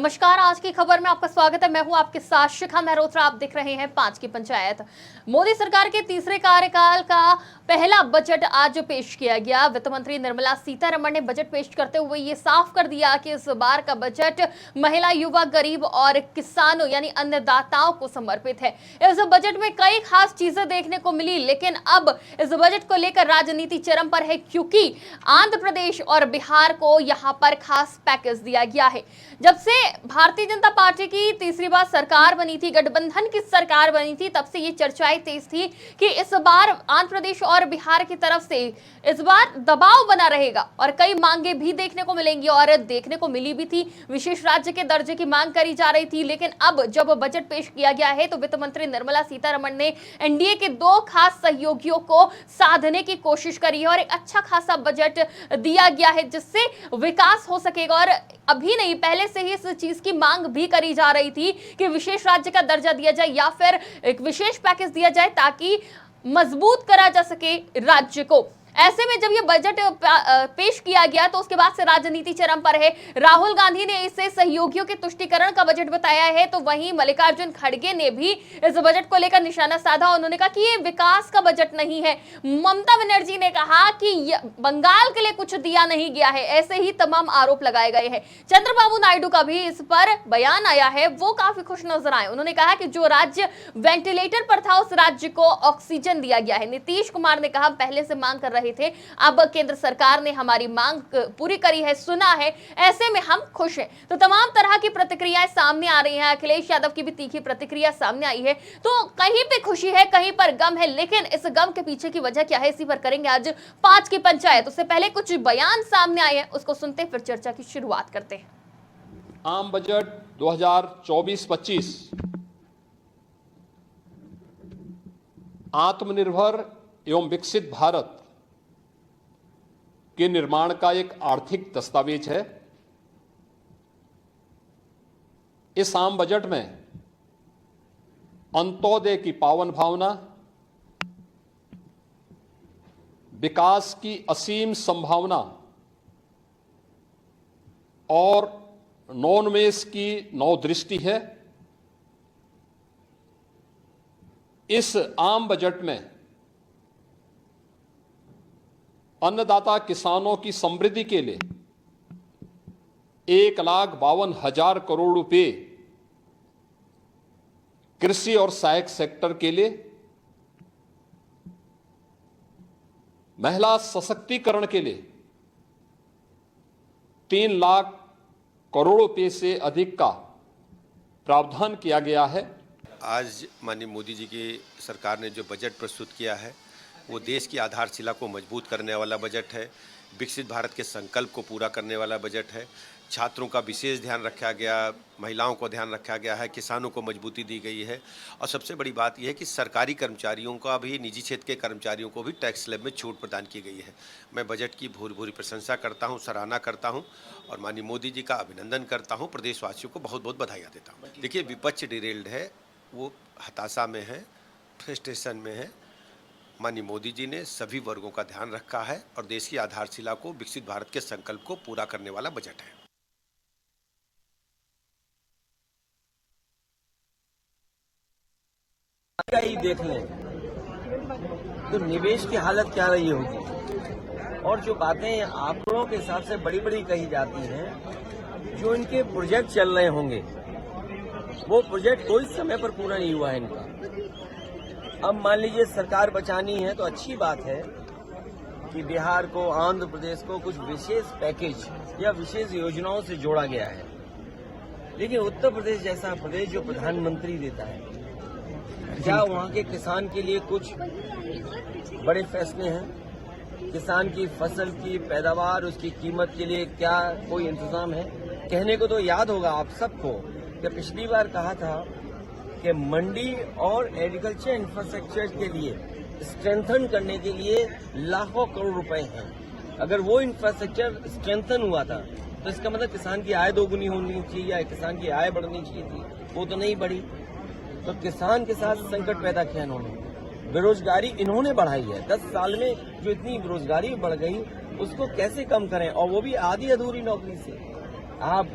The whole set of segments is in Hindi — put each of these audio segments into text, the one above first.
नमस्कार, आज की खबर में आपका स्वागत है। मैं हूं आपके साथ शिखा मेहरोत्रा। आप देख रहे हैं 5 की पंचायत। मोदी सरकार के तीसरे कार्यकाल का पहला बजट आज पेश किया गया। वित्त मंत्री निर्मला सीतारमण ने बजट पेश करते हुए ये साफ कर दिया कि इस बार का बजट महिला, युवा, गरीब और किसानों यानी अन्नदाताओं को समर्पित है। इस बजट में कई खास चीजें देखने को मिली, लेकिन अब इस बजट को लेकर राजनीति चरम पर है, क्योंकि आंध्र प्रदेश और बिहार को यहां पर खास पैकेज दिया गया है। जब से भारतीय जनता पार्टी की तीसरी बार सरकार बनी थी, गठबंधन की सरकार बनी थी, तब से ये चर्चाएं तेज थी कि इस बार आंध्र प्रदेश और बिहार की तरफ से इस बार दबाव बना रहेगा और कई मांगे भी देखने को मिलेंगी और देखने को मिली भी थी। विशेष राज्य के दर्जे की मांग करी जा रही थी, लेकिन अब जब बजट पेश किया गया है तो वित्त मंत्री निर्मला सीतारमण ने एनडीए के 2 खास सहयोगियों को साधने की कोशिश करी है और एक अच्छा खासा बजट दिया गया है जिससे विकास हो सकेगा। और अभी नहीं, पहले से ही इस चीज की मांग भी करी जा रही थी कि विशेष राज्य का दर्जा दिया जाए या फिर एक विशेष पैकेज दिया जाए ताकि मजबूत करा जा सके राज्य को। ऐसे में जब ये बजट पेश किया गया तो उसके बाद से राजनीति चरम पर है। राहुल गांधी ने इसे सहयोगियों के तुष्टीकरण का बजट बताया है, तो वहीं मल्लिकार्जुन खड़गे ने भी इस बजट को लेकर निशाना साधा। उन्होंने कहा कि ये विकास का बजट नहीं है। ममता बनर्जी ने कहा कि बंगाल के लिए कुछ दिया नहीं गया है। ऐसे ही तमाम आरोप लगाए गए हैं। चंद्रबाबू नायडू का भी इस पर बयान आया है, वो काफी खुश नजर आए। उन्होंने कहा कि जो राज्य वेंटिलेटर पर था उस राज्य को ऑक्सीजन दिया गया है। नीतीश कुमार ने कहा, पहले से मांग कर रहे थे, अब केंद्र सरकार ने हमारी मांग पूरी करी है, सुना है, ऐसे में हम खुश हैं। तो तमाम तरह की प्रतिक्रियाएं सामने आ रही हैं। अखिलेश यादव की भी तीखी प्रतिक्रिया सामने आई है। तो कहीं पे खुशी है, कहीं पर गम है, लेकिन इस गम के पीछे की वजह क्या है, इसी पर करेंगे आज 5 की पंचायत। उससे पहले कुछ बयान सामने आए हैं, उसको सुनते फिर चर्चा की शुरुआत करते हैं। आम बजट 2024-25 आत्मनिर्भर एवं विकसित भारत के निर्माण का एक आर्थिक दस्तावेज है। इस आम बजट में अंत्योदय की पावन भावना, विकास की असीम संभावना और नवोन्मेष की नवदृष्टि है। इस आम बजट में अन्नदाता किसानों की समृद्धि के लिए 1,52,000 करोड़ रुपए, कृषि और सहायक सेक्टर के लिए, महिला सशक्तिकरण के लिए 3 लाख करोड़ रुपए से अधिक का प्रावधान किया गया है। आज माननीय मोदी जी की सरकार ने जो बजट प्रस्तुत किया है वो देश की आधारशिला को मजबूत करने वाला बजट है, विकसित भारत के संकल्प को पूरा करने वाला बजट है। छात्रों का विशेष ध्यान रखा गया, महिलाओं को ध्यान रखा गया है, किसानों को मजबूती दी गई है और सबसे बड़ी बात यह है कि सरकारी कर्मचारियों का भी, निजी क्षेत्र के कर्मचारियों को भी टैक्स स्लैब में छूट प्रदान की गई है। मैं बजट की भूरी भूरी प्रशंसा करता हूं, सराहना करता हूं और माननीय मोदी जी का अभिनंदन करता हूं। प्रदेशवासियों को बहुत बहुत बधाइयाँ देता हूँ। देखिए, विपक्ष डिरेल्ड है, वो हताशा में है, फ्रस्ट्रेशन में है। माननीय मोदी जी ने सभी वर्गों का ध्यान रखा है और देश की आधारशिला को, विकसित भारत के संकल्प को पूरा करने वाला बजट है। ही देख लें तो निवेश की हालत क्या रही होगी और जो बातें आंकड़ों के हिसाब से बड़ी बड़ी कही जाती हैं, जो इनके प्रोजेक्ट चल रहे होंगे वो प्रोजेक्ट कोई समय पर पूरा नहीं हुआ है इनका। अब मान लीजिए सरकार बचानी है तो अच्छी बात है कि बिहार को, आंध्र प्रदेश को कुछ विशेष पैकेज या विशेष योजनाओं से जोड़ा गया है, लेकिन उत्तर प्रदेश जैसा प्रदेश जो प्रधानमंत्री देता है, क्या वहाँ के किसान के लिए कुछ बड़े फैसले हैं? किसान की फसल की पैदावार, उसकी कीमत के लिए क्या कोई इंतजाम है? कहने को तो याद होगा आप सबको कि पिछली बार कहा था कि मंडी और एग्रीकल्चर इंफ्रास्ट्रक्चर के लिए स्ट्रेंथन करने के लिए लाखों करोड़ रुपए हैं। अगर वो इंफ्रास्ट्रक्चर स्ट्रेंथन हुआ था तो इसका मतलब किसान की आय दोगुनी होनी चाहिए या किसान की आय बढ़नी चाहिए थी, वो तो नहीं बढ़ी। तो किसान के साथ संकट पैदा किया इन्होंने। बेरोजगारी इन्होंने बढ़ाई है। 10 साल में जो इतनी बेरोजगारी बढ़ गई उसको कैसे कम करें, और वो भी आधी अधूरी नौकरी से। आप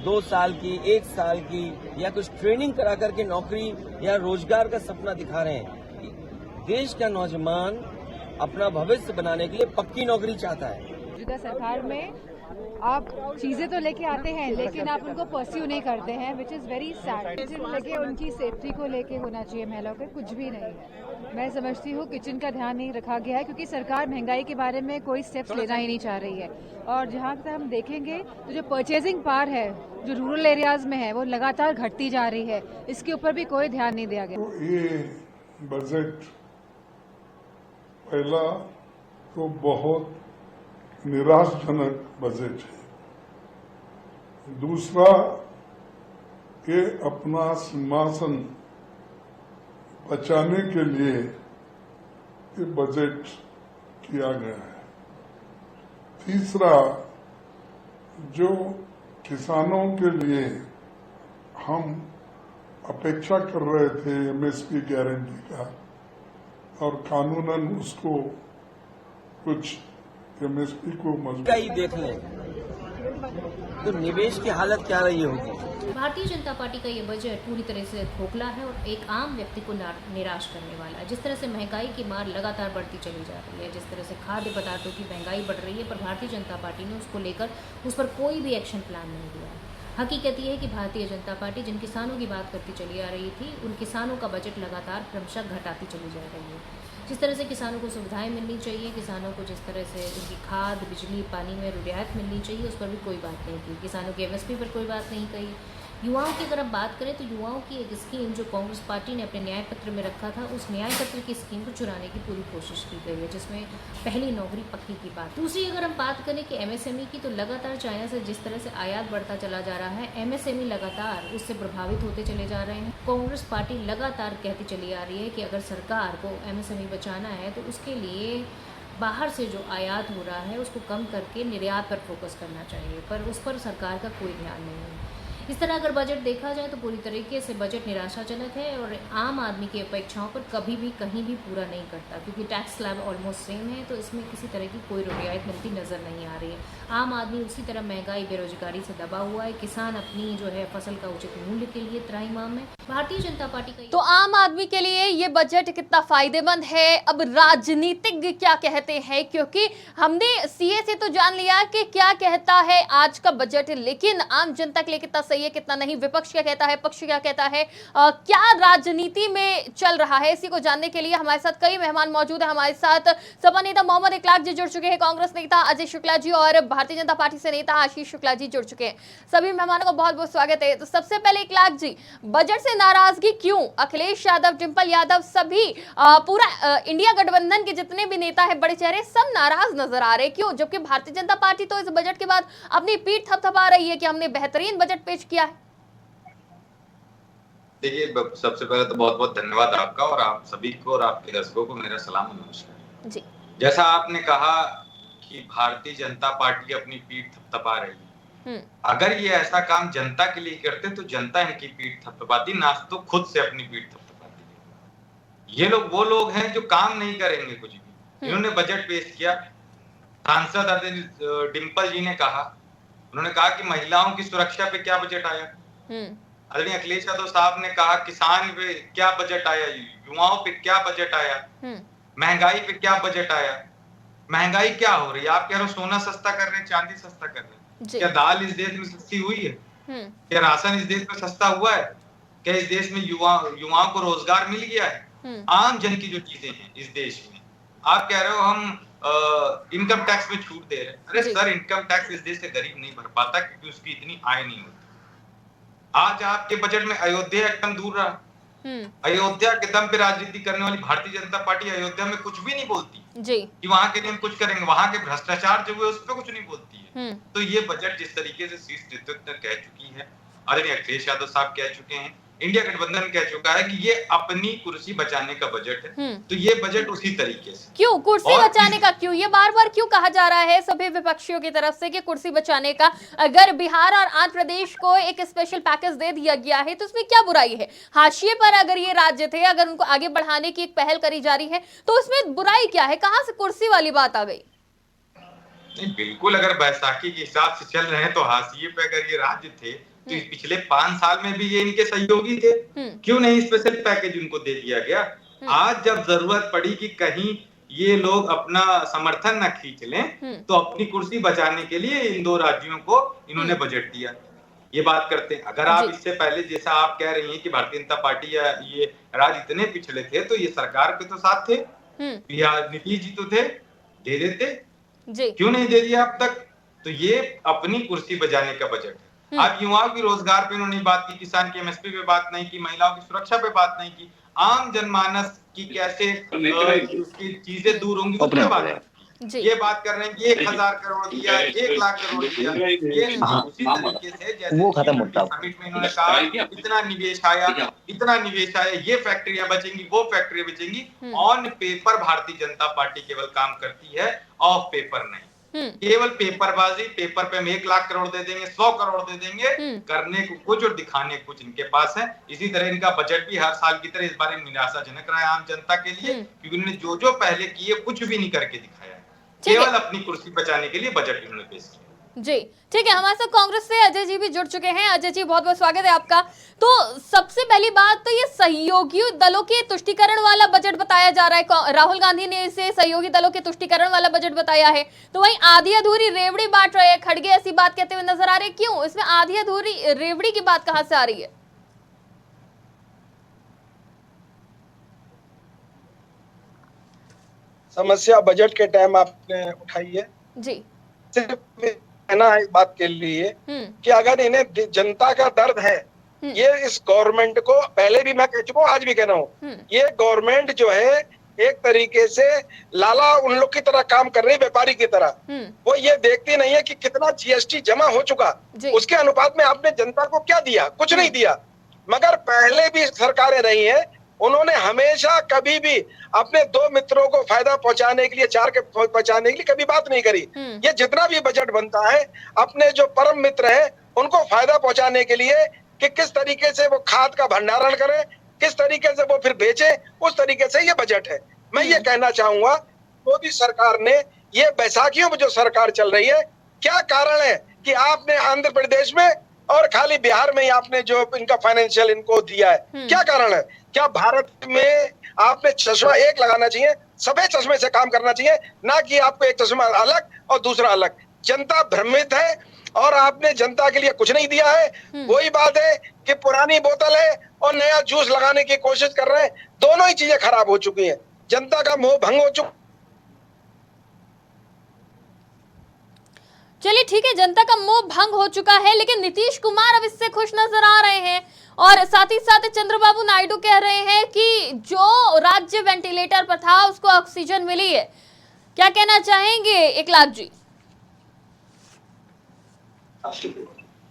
2 साल की, 1 साल की या कुछ ट्रेनिंग करा करके नौकरी या रोजगार का सपना दिखा रहे हैं। देश का नौजवान अपना भविष्य बनाने के लिए पक्की नौकरी चाहता है। मौजूदा सरकार में आप चीजें तो लेके आते हैं लेकिन आप उनको परस्यू नहीं करते हैं, विच इज वेरी सैड। लेके उनकी सेफ्टी को लेके होना चाहिए महिलाओं के, कुछ भी नहीं है। मैं समझती हूँ किचन का ध्यान नहीं रखा गया है क्योंकि सरकार महंगाई के बारे में कोई स्टेप्स लेना ही नहीं चाह रही है। और जहाँ तक हम देखेंगे तो जो परचेजिंग पावर है जो रूरल एरियाज में है वो लगातार घटती जा रही है, इसके ऊपर भी कोई ध्यान नहीं दिया गया। तो ये बजट पहला तो बहुत निराशजनक बजट है। दूसरा, ये अपना सिंहासन बचाने के लिए ये बजट किया गया है। तीसरा, जो किसानों के लिए हम अपेक्षा कर रहे थे एमएसपी गारंटी का, और कानूनन उसको कुछ एमएसपी को मजबूत ही देख लें तो निवेश की हालत क्या रही होगी। भारतीय जनता पार्टी का ये बजट पूरी तरह से खोखला है और एक आम व्यक्ति को निराश करने वाला है। जिस तरह से महंगाई की मार लगातार बढ़ती चली जा रही है, जिस तरह से खाद्य पदार्थों की महंगाई बढ़ रही है, पर भारतीय जनता पार्टी ने उसको लेकर उस पर कोई भी एक्शन प्लान नहीं दिया है। हकीकत ये है कि भारतीय जनता पार्टी जिन किसानों की बात करती चली आ रही थी, उन किसानों का बजट लगातार क्रमशः घटाती चली जा रही है। जिस तरह से किसानों को सुविधाएं मिलनी चाहिए, किसानों को जिस तरह से उनकी खाद, बिजली, पानी में रियायत मिलनी चाहिए, उस पर भी कोई बात नहीं की। किसानों की एमएसपी पर कोई बात नहीं कही। युवाओं की अगर आप बात करें तो युवाओं की एक स्कीम जो कांग्रेस पार्टी ने अपने न्याय पत्र में रखा था, उस न्याय पत्र की स्कीम को चुराने की पूरी कोशिश की गई है, जिसमें पहली नौकरी पक्की की बात। दूसरी अगर हम बात करें कि एमएसएमई की, तो लगातार चाइना से जिस तरह से आयात बढ़ता चला जा रहा है, एमएसएमई लगातार उससे प्रभावित होते चले जा रहे हैं। कांग्रेस पार्टी लगातार कहती चली आ रही है कि अगर सरकार को एमएसएमई बचाना है तो उसके लिए बाहर से जो आयात हो रहा है उसको कम करके निर्यात पर फोकस करना चाहिए, पर उस पर सरकार का कोई ध्यान नहीं है। इस तरह अगर बजट देखा जाए तो पूरी तरीके से बजट निराशाजनक है और आम आदमी की अपेक्षाओं पर कभी भी कहीं भी पूरा नहीं करता, क्योंकि टैक्स स्लैब ऑलमोस्ट सेम है, तो इसमें किसी तरह की कोई रियायत मिलती नज़र नहीं आ रही है। आम आदमी उसी तरह महंगाई, बेरोजगारी से दबा हुआ है। किसान अपनी जो है फसल का उचित मूल्य के लिए त्राहिमाम है। भारतीय जनता पार्टी का तो आम आदमी के लिए ये बजट कितना फायदेमंद है, अब राजनीतिज्ञ क्या कहते हैं, क्योंकि हमने सीए से तो जान लिया कि क्या कहता है आज का बजट, लेकिन आम जनता के लिए कितना सही है कितना नहीं, विपक्ष क्या कहता है, पक्ष क्या कहता है, क्या राजनीति में चल रहा है, इसी को जानने के लिए हमारे साथ कई मेहमान मौजूद है। हमारे साथ सपा नेता मोहम्मद इकलाक जी जुड़ चुके हैं, कांग्रेस नेता अजय शुक्ला जी और भारतीय जनता पार्टी से नेता आशीष शुक्ला जी जुड़ चुके हैं। सभी मेहमानों का बहुत बहुत स्वागत है। तो सबसे पहले इकलाक जी, बजट से नाराजगी क्यों? अखिलेश यादव, डिंपल यादव, सभी पूरा इंडिया गठबंधन के जितने भी नेता है, बड़े चेहरे, सब नाराज नजर आ रहे, क्यों? जबकि भारतीय जनता पार्टी तो इस बजट के बाद अपनी पीठ थपथपा रही है कि हमने बेहतरीन बजट पेश किया है। देखिए, सबसे पहले तो बहुत बहुत धन्यवाद आपका और आप सभी को और आपके दर्शकों को मेरा सलाम और नमस्कार जी। जैसा आपने कहा कि भारतीय जनता पार्टी अपनी पीठ थपथपा रही है, अगर ये ऐसा काम जनता के लिए करते तो जनता इनकी पीठ थपथपाती, ना तो खुद से अपनी पीठ थपथपाती। ये लोग वो लोग हैं जो काम नहीं करेंगे कुछ भी। इन्होंने बजट पेश किया, सांसद डिंपल जी ने कहा, उन्होंने कहा कि महिलाओं की सुरक्षा पे क्या बजट आया, आदरणीय अखिलेश यादव साहब ने कहा किसान पे क्या बजट आया, युवाओं पे क्या बजट आया, महंगाई पे क्या बजट आया। महंगाई क्या हो रही है? आप कह रहे हो सोना सस्ता कर रहे हैं, चांदी सस्ता कर रहे हैं, क्या दाल इस देश में सस्ती हुई है? क्या राशन इस देश में सस्ता हुआ है? क्या इस देश में युवाओं को रोजगार मिल गया है? आम जन की जो चीजें हैं इस देश में, आप कह रहे हो हम इनकम टैक्स में छूट दे रहे हैं। अरे सर, इनकम टैक्स इस देश से गरीब नहीं भर पाता क्योंकि उसकी इतनी आय नहीं होती। आज आपके बजट में अयोध्या एकदम दूर रहा। अयोध्या के दम पे राजनीति करने वाली भारतीय जनता पार्टी अयोध्या में कुछ भी नहीं बोलती जी, कि वहां के लिए हम कुछ करेंगे। वहां के भ्रष्टाचार जो है उस पर कुछ नहीं बोलती है। तो ये बजट जिस तरीके से शीर्ष नेतृत्व कह चुकी है, आदरणीय अखिलेश यादव साहब कह चुके हैं, इंडिया गठबंधन कह चुका है कि ये अपनी कुर्सी बचाने का बजट है, तो ये बजट उसी तरीके से। क्यों कुर्सी बचाने का? क्यों ये बार बार क्यों कहा जा रहा है सभी विपक्षियों की तरफ से कि कुर्सी बचाने का? अगर बिहार और आंध्र प्रदेश को एक स्पेशल पैकेज दे दिया गया है तो उसमें क्या बुराई है? हाशिए पर अगर ये राज्य थे, अगर उनको आगे बढ़ाने की एक पहल करी जा रही है तो उसमें बुराई क्या है? कहां से कुर्सी वाली बात आ गई? नहीं, बिल्कुल, अगर बैसाखी के हिसाब से चल रहे हैं तो हाशिए पे अगर ये राज्य थे तो पिछले 5 साल में भी ये इनके सहयोगी थे, क्यों नहीं स्पेशल पैकेज उनको दे दिया गया? आज जब जरूरत पड़ी कि कहीं ये लोग अपना समर्थन न खींच लें, तो अपनी कुर्सी बचाने के लिए इन 2 राज्यों को इन्होंने बजट दिया। ये बात करते हैं। अगर आप इससे पहले जैसा आप कह रही हैं कि भारतीय जनता पार्टी या ये राज्य इतने पिछड़े थे, तो ये सरकार के तो साथ थे, बिहार नीतीश जी तो थे, दे देते, क्यों नहीं दे दिया अब तक? तो ये अपनी कुर्सी बजाने का बजट है। आप युवाओं की रोजगार पे उन्होंने बात की, किसान की एमएसपी पे बात नहीं की, महिलाओं की सुरक्षा पे बात नहीं की, आम जनमानस की कैसे उसकी चीजें दूर होंगी उस पे बात की। ये बात कर रहे हैं कि 1000 करोड़ दिया, 1 लाख करोड़ दिया, ये उसी तरीके से जैसे वो खत्म होता है। समिट में इन्होंने कहा इतना निवेश आया, ये फैक्ट्रियां बचेंगी, वो फैक्ट्रियां बचेंगी। On paper Bharatiya Janata party केवल काम करती है, ऑफ पेपर नहीं। केवल पेपरबाजी, पेपर पे हम 1 लाख करोड़ दे देंगे, 100 करोड़ दे देंगे, करने को कुछ और दिखाने कुछ इनके पास है। इसी तरह इनका बजट भी हर साल की तरह इस बार निराशाजनक रहा है आम जनता के लिए, क्योंकि उन्होंने जो पहले किए कुछ भी नहीं करके दिखाया, केवल अपनी कुर्सी बचाने के लिए बजट इन्होंने पेश किया। जी ठीक है, हमारे साथ कांग्रेस से अजय जी भी जुड़ चुके हैं। अजय जी बहुत बहुत स्वागत है आपका। तो सबसे पहली बात तो ये सहयोगी दलों के तुष्टीकरण वाला बजट बताया जा रहा है, राहुल गांधी ने इसे सहयोगी दलों के तुष्टीकरण वाला बजट बताया है, तो वहीं आधी अधूरी रेवड़ी बांट रहे हैं, खड़गे ऐसी बात कहते हुए नजर आ रहे हैं। क्यों इसमें आधी अधूरी रेवड़ी की बात कहां से आ रही है? समस्या बजट के टाइम आपने उठाई है जी। सिर्फ कहना है इस बात के लिए कि अगर इन्हें जनता का दर्द है, ये इस गवर्नमेंट को पहले भी मैं कह चुका हूँ, आज भी कह रहा हूँ, ये गवर्नमेंट जो है एक तरीके से लाला उन लोग की तरह काम कर रही है, व्यापारी की तरह। वो ये देखती नहीं है कि कितना जीएसटी जमा हो चुका, उसके अनुपात में आपने जनता को क्या दिया? कुछ नहीं दिया। मगर पहले भी सरकारें रही हैं, उन्होंने हमेशा कभी भी अपने 2 मित्रों को फायदा पहुंचाने के लिए, 4 के पहुंचाने के लिए कभी बात नहीं करी। ये जितना भी बजट बनता है, अपने जो परम मित्र हैं उनको फायदा पहुंचाने के लिए कि किस तरीके से वो खाद का भंडारण करें, किस तरीके से वो फिर बेचे, उस तरीके से ये बजट है। मैं ये कहना चाहूंगा, मोदी सरकार ने ये बैसाखियों में जो सरकार चल रही है, क्या कारण है कि आपने आंध्र प्रदेश में और खाली बिहार में ही आपने जो इनका फाइनेंशियल इनको दिया है, क्या कारण है? क्या भारत में आपने चश्मा एक लगाना चाहिए, सफेद चश्मे से काम करना चाहिए, ना कि आपको एक चश्मा अलग और दूसरा अलग। जनता भ्रमित है और आपने जनता के लिए कुछ नहीं दिया है। वही बात है कि पुरानी बोतल है और नया जूस लगाने की कोशिश कर रहे हैं, दोनों ही चीजें खराब हो चुकी हैं। जनता का मोह भंग हो चुका। चलिए ठीक है, जनता का मोह भंग हो चुका है, लेकिन नीतीश कुमार अब इससे खुश नजर आ रहे हैं और साथ ही साथ चंद्रबाबू नायडू कह रहे हैं कि जो राज्य वेंटिलेटर पर था उसको ऑक्सीजन मिली है। क्या कहना चाहेंगे एकलाख जी?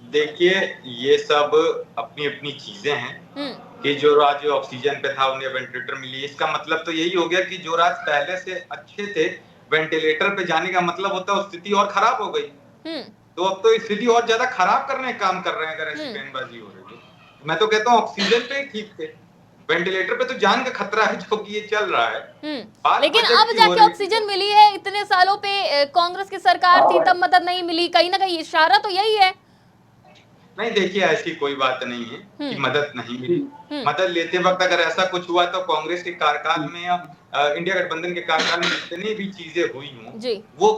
देखिए, ये सब अपनी अपनी चीजें हैं कि जो राज्य ऑक्सीजन पे था उन्हें वेंटिलेटर मिली। इसका मतलब तो यही हो गया कि जो राज्य पहले से अच्छे थे, वेंटिलेटर पे जाने का मतलब होता है स्थिति और खराब हो गई। तो अब तो स्थिति और ज्यादा खराब करने का काम कर रहे हैं अगर ऐसी बयानबाजी हो रही है। मैं तो कहता हूँ ऑक्सीजन पे ठीक थे, वेंटिलेटर पे तो जान का खतरा है जो कि ये चल रहा है। लेकिन अब जाके ऑक्सीजन मिली है, इतने सालों पे कांग्रेस की सरकार थी तब मदद नहीं मिली, कहीं ना कहीं इशारा तो यही है। नहीं देखिए, ऐसी कोई बात नहीं है कि मदद नहीं मिली। मदद लेते वक्त अगर ऐसा कुछ हुआ तो कांग्रेस के कार्यकाल में या इंडिया गठबंधन के कार्यकाल में जितनी भी चीजें हुई हों वो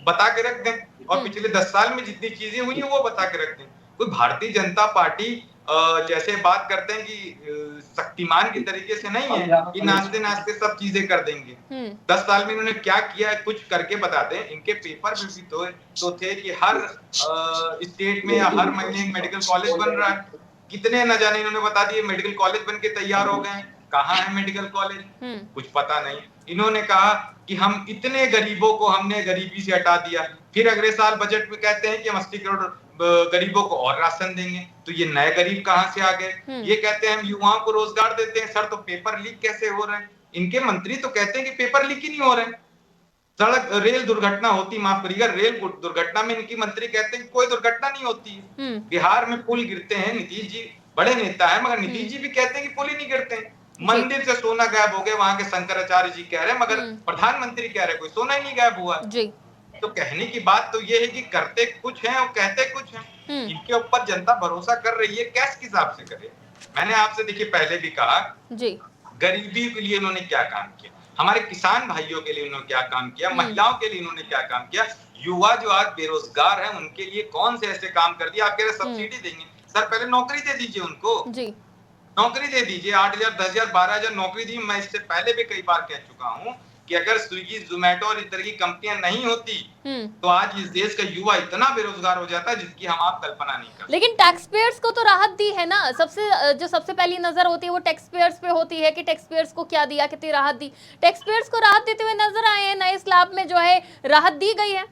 बता के रख दें, और पिछले 10 साल में जितनी चीजें हुई हैं वो बता के रख दें। कोई भारतीय जनता पार्टी जैसे बात करते हैं कि शक्तिमान की तरीके से नहीं है कि नाचते नाचते सब चीजें कर देंगे। 10 साल में इन्होंने क्या किया है कुछ करके बताते हैं। इनके पेपर में भी तो थे कि हर स्टेट में या हर महीने मेडिकल कॉलेज बन रहा है। कितने न जाने इन्होंने बता दिए मेडिकल कॉलेज बन के तैयार हो गए। कहाँ है मेडिकल कॉलेज? कुछ पता नहीं। इन्होंने कहा कि हम इतने गरीबों को हमने गरीबी से हटा दिया, फिर अगले साल बजट में कहते हैं कि हम 80 करोड़ गरीबों को और राशन देंगे। तो ये नए गरीब कहाँ से आ गए? ये कहते हैं हम युवाओं को रोजगार देते हैं। सर, तो पेपर लीक कैसे हो रहे हैं? इनके मंत्री तो कहते हैं कि पेपर लीक ही नहीं हो रहे हैं। सड़क रेल दुर्घटना होती, माफ करिएगा, रेल दुर्घटना में इनकी मंत्री कहते हैं कि कोई दुर्घटना नहीं होती है। बिहार में पुल गिरते हैं, नीतीश जी बड़े नेता है मगर नीतीश जी भी कहते हैं कि पुल ही नहीं गिरते हैं। मंदिर से सोना गायब हो गया, वहां के शंकराचार्य जी कह रहे हैं, मगर प्रधानमंत्री कह रहे कोई सोना ही नहीं गायब हुआ। तो कहने की बात तो ये है कि करते कुछ हैं और कहते कुछ हैं। इनके ऊपर जनता भरोसा कर रही है, कैश के हिसाब से करे। मैंने आपसे देखिए पहले भी कहा जी, गरीबी के लिए इन्होंने क्या काम किया, हमारे किसान भाइयों के लिए इन्होंने क्या काम किया, महिलाओं के लिए इन्होंने क्या काम किया, युवा जो आज बेरोजगार है उनके लिए कौन से ऐसे काम कर दिया। आप कह रहे सब्सिडी देंगे, सर पहले नौकरी दे दीजिए उनको जी, नौकरी दे दीजिए। 8,000 10,000 12,000 नौकरी दी। मैं इससे पहले भी कई बार कह चुका हूँ कि अगर स्विगी जोमेटो और इस तरह की कंपनियां नहीं होती तो आज इस देश का युवा इतना बेरोजगार हो जाता है जिसकी हम आप कल्पना नहीं कर। लेकिन टैक्स पेयर्स को तो राहत दी है ना, सबसे पहली नजर होती है वो टैक्स पेयर्स पे होती है कि टैक्स पेयर्स को क्या दिया, कितनी राहत दी। टैक्स पेयर्स को राहत देते हुए नजर आए हैं, नए स्लैब में जो है राहत दी गई है।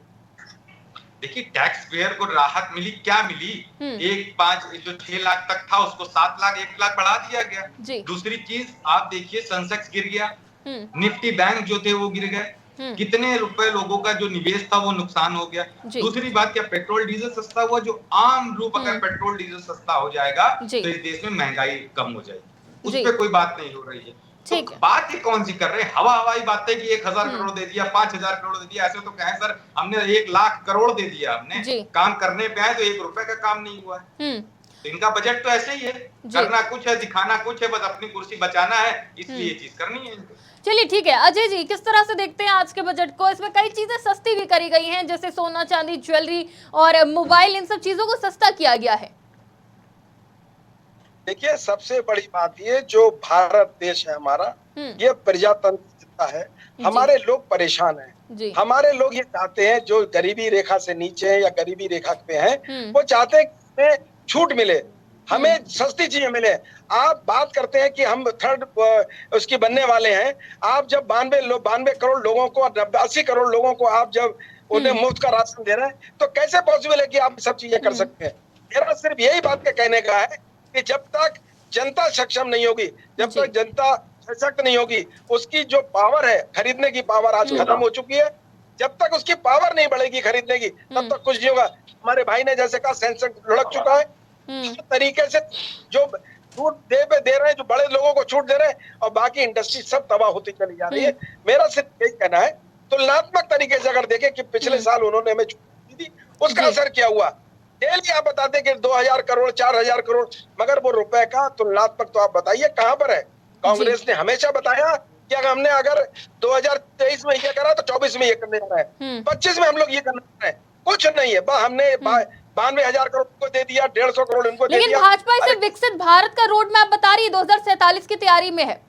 देखिए टैक्स पेयर को राहत मिली, क्या मिली, 6 लाख तक था उसको 7 लाख 1 लाख बढ़ा दिया गया। दूसरी चीज आप देखिए सेंसेक्स गिर गया, निफ्टी बैंक जो थे वो गिर गए, कितने रुपए लोगों का जो निवेश था वो नुकसान हो गया। दूसरी बात क्या पेट्रोल डीजल सस्ता हुआ, जो आम रूप अगर पेट्रोल डीजल सस्ता हो जाएगा तो इस देश में महंगाई कम हो जाएगी, उस पर कोई बात नहीं हो रही है। तो बात ये कौन सी कर रहे हैं, हवाई बातें कि 1,000 करोड़ दे दिया, 5,000 करोड़ दे दिया। ऐसे तो कहें सर हमने 1 लाख करोड़ दे दिया, हमने काम करने पे आए तो 1 रुपए का काम नहीं हुआ है। तो इनका बजट तो ऐसे ही है, करना कुछ है दिखाना कुछ है, बस अपनी कुर्सी बचाना है, इसलिए ये चीज करनी है। चलिए ठीक है अजय जी, किस तरह से देखते हैं आज के बजट को? इसमें कई चीजें सस्ती भी करी गई हैं, जैसे सोना चांदी ज्वेलरी और मोबाइल, इन सब चीजों को सस्ता किया गया है। देखिए सबसे बड़ी बात ये जो भारत देश है हमारा, ये प्रजातंत्र है, हमारे लोग परेशान हैं। हमारे लोग ये चाहते हैं जो गरीबी रेखा से नीचे हैं या गरीबी रेखा पे हैं, वो चाहते हैं कि छूट मिले, हमें सस्ती चीजें मिले। आप बात करते हैं कि हम थर्ड उसकी बनने वाले हैं। आप जब 92 करोड़ लोगों को 80 करोड़ लोगों को आप जब उन्हें मुफ्त का राशन दे रहे हैं तो कैसे पॉसिबल है कि आप सब चीजें कर सकते हैं। मेरा सिर्फ यही बात का कहने का है कि जब तक जनता सक्षम नहीं होगी, जब तक जनता सशक्त नहीं होगी, उसकी जो पावर है खरीदने की पावर आज खत्म हो चुकी है, जब तक उसकी पावर नहीं बढ़ेगी खरीदने की तब तक कुछ नहीं होगा। हमारे भाई ने जैसे कहा सेंसेक्स लुढ़क चुका है, इस तरीके से जो छूट दे रहे हैं, जो बड़े लोगों को छूट दे रहे हैं और बाकी इंडस्ट्री सब तबाह होती चली जा रही है। मेरा सिर्फ यही कहना है तुलनात्मक तरीके से अगर देखें कि पिछले साल उन्होंने हमें छूट दी थी उसका असर क्या हुआ। डेली आप बताते कि 2,000 करोड़ 4,000 करोड़, मगर वो रुपए का तुलनात्मक तो आप बताइए कहां पर है। कांग्रेस ने हमेशा बताया कि अगर हमने अगर 2023 में ये करा तो 24 में ये करने जा रहा है, 25 में हम लोग ये करना है, कुछ नहीं है। हमने 92,000 करोड़ को दे दिया, 150 करोड़ इनको दे दिया। लेकिन भाजपा इसे विकसित भारत का रोड मैप बता रही है, 2047 की तैयारी में है।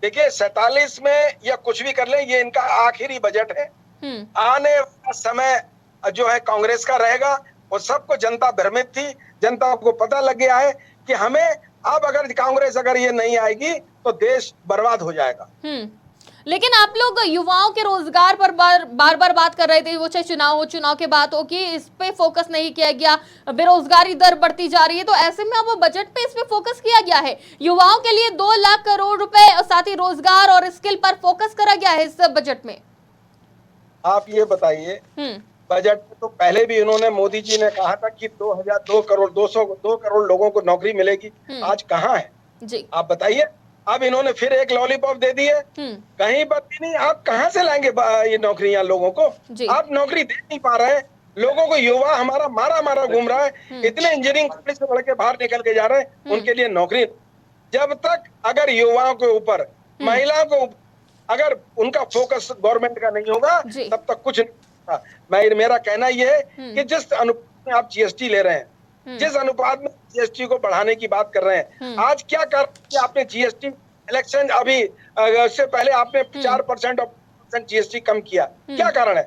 देखिए 47 में या कुछ भी कर ले, ये इनका आखिरी बजट है। आने वाला समय जो है कांग्रेस का रहेगा और सबको जनता भ्रमित थी, जनता को पता लग गया है कि हमें अब अगर कांग्रेस अगर ये नहीं आएगी तो देश बर्बाद हो जाएगा। लेकिन आप लोग युवाओं के रोजगार पर बार बार बात कर रहे थे, वो चाहे चुनाव हो, चुनाव के बाद हो, कि इस पे फोकस नहीं किया गया, बेरोजगारी दर बढ़ती जा रही है, तो ऐसे में अब बजट पे इस पे फोकस किया गया है। युवाओं के लिए 2 लाख करोड़ रुपए और साथ ही रोजगार और स्किल पर फोकस करा गया है इस बजट में। आप ये बताइए बजट में तो पहले भी उन्होंने मोदी जी ने कहा था कि 2 करोड़ लोगों को नौकरी मिलेगी, आज कहाँ है जी आप बताइए। अब इन्होंने फिर एक लॉलीपॉप दे दी है, कहीं पर भी नहीं। आप कहाँ से लाएंगे ये नौकरियां लोगों को? आप नौकरी दे नहीं पा रहे हैं लोगों को। युवा हमारा मारा घूम रहा है, इतने इंजीनियरिंग कॉलेज से लड़के बाहर निकल के जा रहे हैं, उनके लिए नौकरी। जब तक अगर युवाओं के ऊपर, महिलाओं को अगर उनका फोकस गवर्नमेंट का नहीं होगा तब तक कुछ नहीं। मेरा कहना यह है कि जिस अनुपात में आप जीएसटी ले रहे हैं, जिस अनुपात में जीएसटी को बढ़ाने की बात कर रहे हैं, आज क्या कर आपने जीएसटी इलेक्शन अभी उससे पहले आपने 4% और जीएसटी कम किया, क्या कारण है?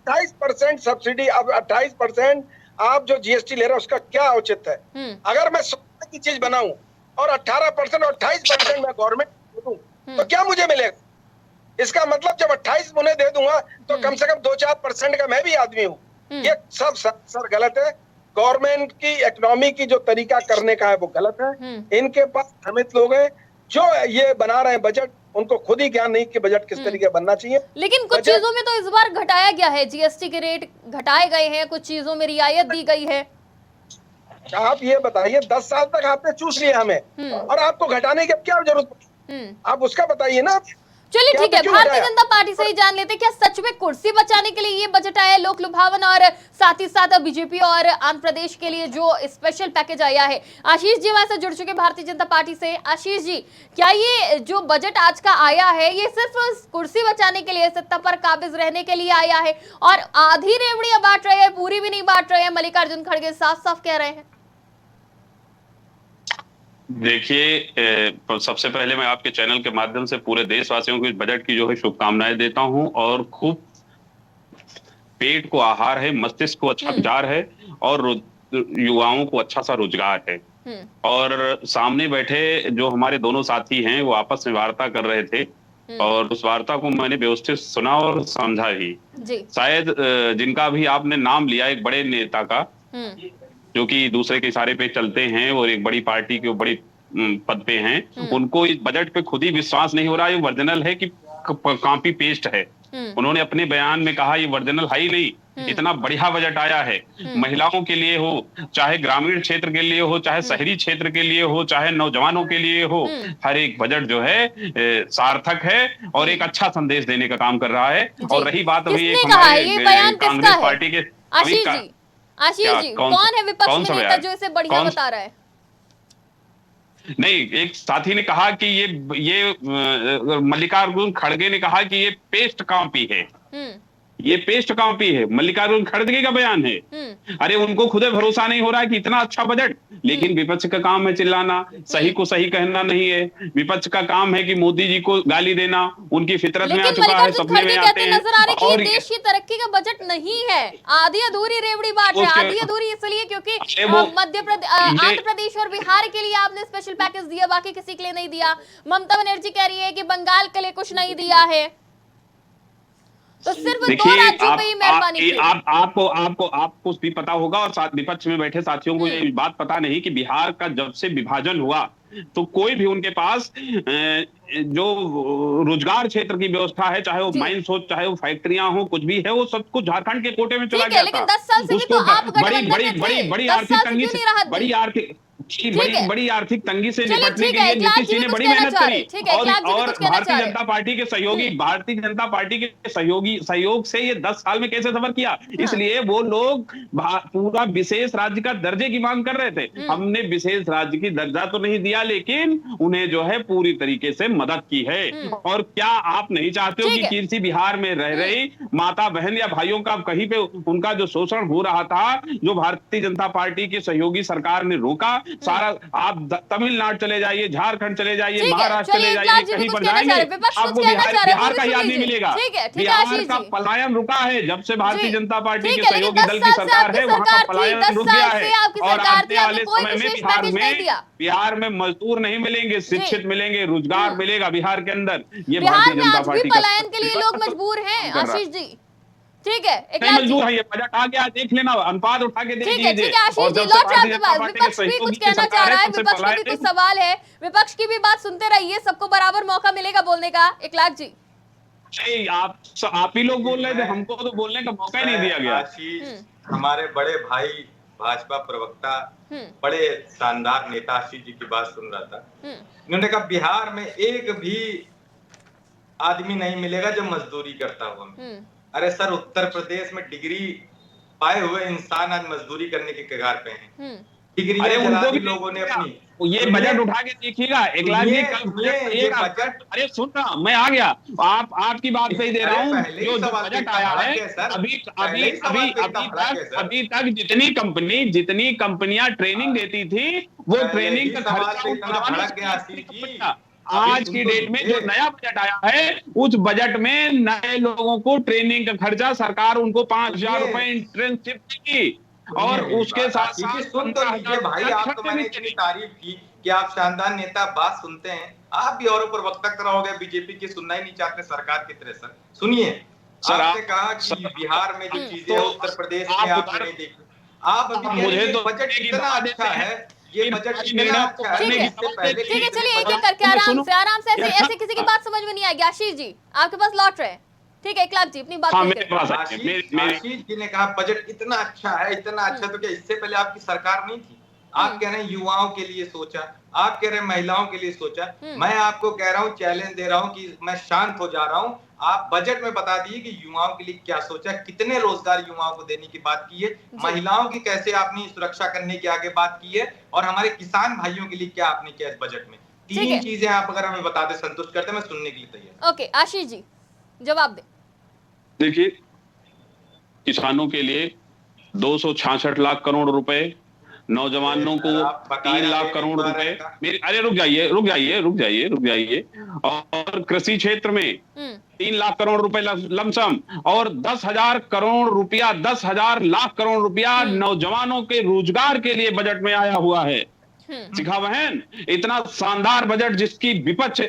28% सब्सिडी, अब 28% आप जो जीएसटी ले रहे हैं उसका क्या औचित्य है? अगर मैं सोने की चीज बनाऊं और 18% और 28% मैं गवर्नमेंट दे दूं तो क्या मुझे मिलेगा? इसका मतलब जब 28 उन्हें दे दूंगा तो कम से कम 2-4% का मैं भी आदमी हूँ। ये सब सर गलत है। गवर्नमेंट की इकोनॉमी की जो तरीका करने का है वो गलत है। इनके पास भ्रमित लोग हैं जो ये बना रहे हैं बजट, उनको खुद ही ज्ञान नहीं कि बजट किस तरीके बनना चाहिए। लेकिन कुछ चीजों में तो इस बार घटाया गया है, जीएसटी के रेट घटाए गए हैं, कुछ चीजों में रियायत दी गई है। आप ये बताइए 10 साल तक आपने चूस लिया हमें और आपको घटाने की क्या जरूरत? आप उसका बताइए ना। चलिए ठीक है, क्यों हो भारतीय जाएगा? जनता पार्टी से ही जान लेते हैं, क्या सच में कुर्सी बचाने के लिए ये बजट आया है लोक लुभावन, और साथ ही साथ बीजेपी और आंध्र प्रदेश के लिए जो स्पेशल पैकेज आया है? आशीष जी हमारे साथ जुड़ चुके भारतीय जनता पार्टी से। आशीष जी, क्या ये जो बजट आज का आया है ये सिर्फ कुर्सी बचाने के लिए, सत्ता पर काबिज रहने के लिए आया है, और आधी रेवड़ियां बांट रहे हैं, पूरी भी नहीं बांट रहे हैं? मल्लिकार्जुन खड़गे साफ साफ कह रहे हैं। देखिए, सबसे पहले मैं आपके चैनल के माध्यम से पूरे देशवासियों को इस बजट की जो है शुभकामनाएं देता हूं, और खूब पेट को आहार है, मस्तिष्क को अच्छा विचार है, और युवाओं को अच्छा सा रोजगार है। और सामने बैठे जो हमारे दोनों साथी हैं वो आपस में वार्ता कर रहे थे, और उस वार्ता को मैंने व्यवस्थित सुना और समझा ही। शायद जिनका भी आपने नाम लिया, एक बड़े नेता का जो कि दूसरे के इशारे पे चलते हैं और एक बड़ी पार्टी के बड़ी पद पे हैं, उनको इस बजट पे खुद ही विश्वास नहीं हो रहा है ये ओरिजिनल है कि कॉपी पेस्ट है। उन्होंने अपने बयान में कहा ये ओरिजिनल है ही नहीं, इतना बढ़िया बजट आया है। महिलाओं के लिए हो, चाहे ग्रामीण क्षेत्र के लिए हो, चाहे शहरी क्षेत्र के लिए हो, चाहे नौजवानों के लिए हो, हर एक बजट जो है सार्थक है और एक अच्छा संदेश देने का काम कर रहा है। और रही बात अभी कांग्रेस पार्टी के आशीष जी, कौन है विपक्ष में नेता जो इसे बढ़िया बता रहा है? नहीं, एक साथी ने कहा कि ये मल्लिकार्जुन खड़गे ने कहा कि ये पेस्ट कॉपी है, ये पेस्ट कॉपी है। मल्लिकार्जुन खड़गे का बयान है। अरे उनको खुद भरोसा नहीं हो रहा है कि इतना अच्छा बजट, लेकिन विपक्ष का काम है चिल्लाना, सही को सही कहना नहीं है। विपक्ष का काम है कि मोदी जी को गाली देना, उनकी फितरत में आ चुका है, सपने में आते हैं। नजर आ रहे कि देश की तरक्की का बजट नहीं है, आधी अधूरी रेवड़ी बांट रहे हैं। आधी अधूरी इसलिए क्योंकि आंध्र प्रदेश और बिहार के लिए आपने स्पेशल पैकेज दिया, बाकी किसी के लिए नहीं दिया। ममता बनर्जी कह रही है कि बंगाल के लिए कुछ नहीं दिया है, तो सिर्फ दो राज्यों पे ही मेहरबानी की। आपको भी पता होगा और साथ विपक्ष में बैठे साथियों को ये बात पता नहीं कि बिहार का जब से विभाजन हुआ तो कोई भी उनके पास जो रोजगार क्षेत्र की व्यवस्था है, चाहे वो माइंस हो, चाहे वो फैक्ट्रियां हो, कुछ भी है, वो सब कुछ झारखंड के कोटे में चला गया था। लेकिन 10 साल से भी तो आप बड़ी आर्थिक तंगी से बड़ी आर्थिक तंगी से निपटने के लिए नीतीश जी ने बड़ी मेहनत करी, और भारतीय जनता पार्टी के सहयोग से ये 10 साल में कैसे सफर किया। इसलिए वो लोग पूरा विशेष राज्य का दर्जे की मांग कर रहे थे। हमने विशेष राज्य की दर्जा तो नहीं दिया, लेकिन उन्हें जो है पूरी तरीके से मदद की है। और क्या आप नहीं चाहते हो कि किसी बिहार में रह रही माता बहन या भाइयों का कहीं पे उनका जो शोषण हो रहा था, जो भारतीय जनता पार्टी की सहयोगी सरकार ने रोका, सारा आप तमिलनाडु चले जाइए, झारखंड चले जाइए, महाराष्ट्र चले जाइए, कहीं पर जाएंगे आपको बिहार का ही आदमी मिलेगा। बिहार का पलायन रुका है जब से भारतीय जनता पार्टी के सहयोगी दल की सरकार है, वहां का पलायन रुक गया है। और आने वाले समय में बिहार में मजदूर नहीं मिलेंगे, शिक्षित मिलेंगे, रोजगार मिलेगा बिहार के अंदर। ये भारतीय जनता पार्टी का पलायन के लिए लोग मजबूर हैं आशीष जी, ठीक है? मजबूर है, ये बजट आ गया, देख लेना, अनुपात उठा के देख लीजिए। ठीक है आशीष जी, लौट आपके पास। विपक्ष भी कुछ कहना चाह रहा है, विपक्ष का भी कुछ सवाल है, विपक्ष की भी बात सुनते रहिए, सबको बराबर मौका मिलेगा बोलने का। इकलाख जी, नहीं, आप ही लोग बोल रहे थे, हमको तो बोलने का मौका ही नहीं दिया गया। आशीष हमारे बड़े भाई भाजपा प्रवक्ता, बड़े शानदार नेता आशीष जी की बात सुन रहा था। उन्होंने कहा बिहार में एक भी आदमी नहीं मिलेगा जो मजदूरी करता हुआ। अरे सर, उत्तर प्रदेश में डिग्री पाए हुए इंसान आज मजदूरी करने के कगार पे हैं। डिग्री लोगों ने अपनी, ये बजट उठा के देखिएगा। एक लाख जी कल अरे सुन रहा, मैं आ गया, आपकी बात सही दे रहा हूँ। जो बजट आया है अभी तक जितनी कंपनियां ट्रेनिंग देती थी, वो ट्रेनिंग का खर्चा आज की डेट में जो नया बजट आया है, उस बजट में नए लोगों को ट्रेनिंग का खर्चा सरकार उनको 5,000 रुपए इंटर्नशिप देगी। और उसके साथ सुन तो लीजिए भाई, आपको मैंने इतनी तारीफ की कि आप शानदार नेता, बात सुनते हैं, आप भी और ऊपर वक्ता कराओगे, बीजेपी की सुनना ही नहीं चाहते सरकार की तरह। सर सुनिए, आपने कहा कि बिहार में जो चीजें उत्तर प्रदेश में आपने नहीं देखी। आप अभी मुझे तो बजट कितना अच्छा है, ये बजट कितना अच्छा है। ठीक है, चलिए एक एक करके आराम से ऐसे किसी की बात समझ में नहीं आएगी। आशीष जी आपके पास लौट रहे हैं, ठीक है? इकलाख जी अपनी बात आशीष जी ने कहा बजट इतना अच्छा है, इतना अच्छा, तो क्या इससे पहले आपकी सरकार नहीं थी? आप कह रहे हैं युवाओं के लिए सोचा, आप कह रहे हैं महिलाओं के लिए सोचा। मैं आपको कह रहा हूँ, चैलेंज दे रहा हूँ कि मैं शांत हो जा रहा हूँ। आप बजट में बता दिए कि युवाओं के लिए क्या सोचा, कितने रोजगार युवाओं को देने की बात की है, महिलाओं की कैसे आपने सुरक्षा करने की आगे बात की है, और हमारे किसान भाइयों के लिए क्या आपने किया इस बजट में। तीन चीजें आप अगर हमें बता दे, संतुष्ट करते, मैं सुनने के लिए तैयार। ओके, आशीष जी जवाब दे। देखिए, किसानों के लिए 266 लाख करोड़ रुपए, नौजवानों को 3 लाख करोड़ रुपए, मेरी अरे रुक जाइए, और कृषि क्षेत्र में 3 लाख करोड़ रुपए लमसम, और 10,000 करोड़ रुपया, 10,000 लाख करोड़ रुपया नौजवानों के रोजगार के लिए बजट में आया हुआ है। शिखा बहन, इतना शानदार बजट जिसकी विपक्ष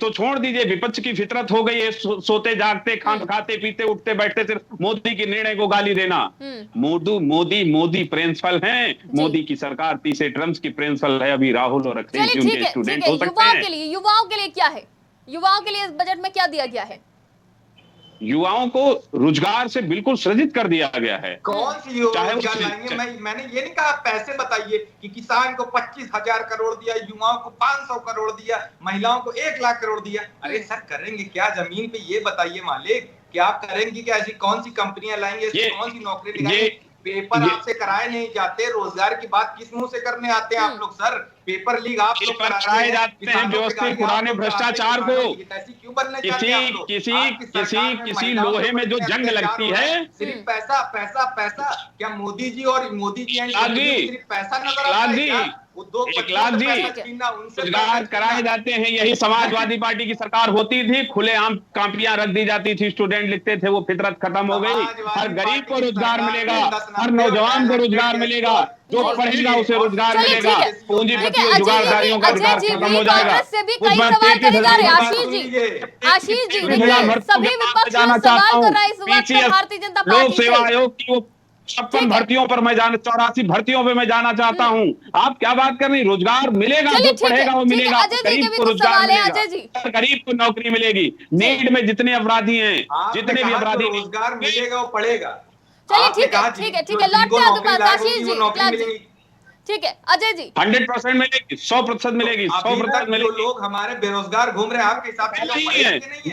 तो छोड़ दीजिए, विपक्ष की फितरत हो गई है सोते जागते, खाते पीते उठते बैठते सिर्फ मोदी के निर्णय को गाली देना। मोदी प्रिंसिपल हैं, मोदी की सरकार तीसरे टर्म्स की प्रिंसिपल है। अभी राहुल और अखिलेश उनके स्टूडेंट हो सकते हैं। युवाओं के लिए क्या है, युवाओं के लिए इस बजट में क्या दिया गया है? युवाओं को रोजगार से बिल्कुल सृजित कर दिया गया है। कौन सी रोजगार लाएंगे? मैंने ये नहीं कहा, पैसे बताइए कि किसान को 25,000 करोड़ दिया, युवाओं को 500 करोड़ दिया, महिलाओं को 1 लाख करोड़ दिया। अरे सर, करेंगे क्या जमीन पे, ये बताइए मालिक, क्या आप करेंगे क्या? ऐसी कौन सी कंपनियां लाएंगे, ऐसी कौन सी नौकरी लगाएंगे? पेपर आपसे कराए नहीं जाते, रोजगार की बात किस मुंह से करने आते हैं आप लोग? सर, पेपर लीक आप लोग कराए जाते हैं, व्यवस्थित पुराने भ्रष्टाचार को। क्यों बनने चाहते हैं आप लोग? किसी लोहे में जो जंग लगती है, सिर्फ पैसा पैसा पैसा। क्या मोदी जी और मोदी जी सिर्फ पैसा नजर आता है? रोजगार कराए जाते हैं। यही समाजवादी पार्टी की सरकार होती थी, खुलेआम कापियां रख दी जाती थी, स्टूडेंट लिखते थे, वो फितरत खत्म हो गई। हर गरीब को रोजगार मिलेगा, हर नौजवान को रोजगार मिलेगा, जो पढ़ेगा उसे रोजगार मिलेगा। पूंजीपतियों जुगाड़दारियों का अधिकार खत्म हो जाएगा। आशीष जी, सभी विपक्ष सवाल कर रहा है इस वक्त भारतीय जनता पार्टी लोक सेवा आयोग की 56 भर्तियों पर मैं 84 भर्तियों पे मैं जाना चाहता हूँ। आप क्या बात कर रही? रोजगार मिलेगा, जो पढ़ेगा वो मिलेगा, गरीब को रोजगार मिलेगा, गरीब को नौकरी मिलेगी। नीट में जितने अपराधी हैं, जितने भी अपराधी, रोजगार मिलेगा, वो पढ़ेगा। चलिए ठीक है, लौटते हैं आपके पास आशीष जी। ठीक है अजय जी, 100% मिलेगी, 100% मिलेगी, 100% मिलेगी। लोग हमारे बेरोजगार घूम रहे हैं, आपके हिसाब से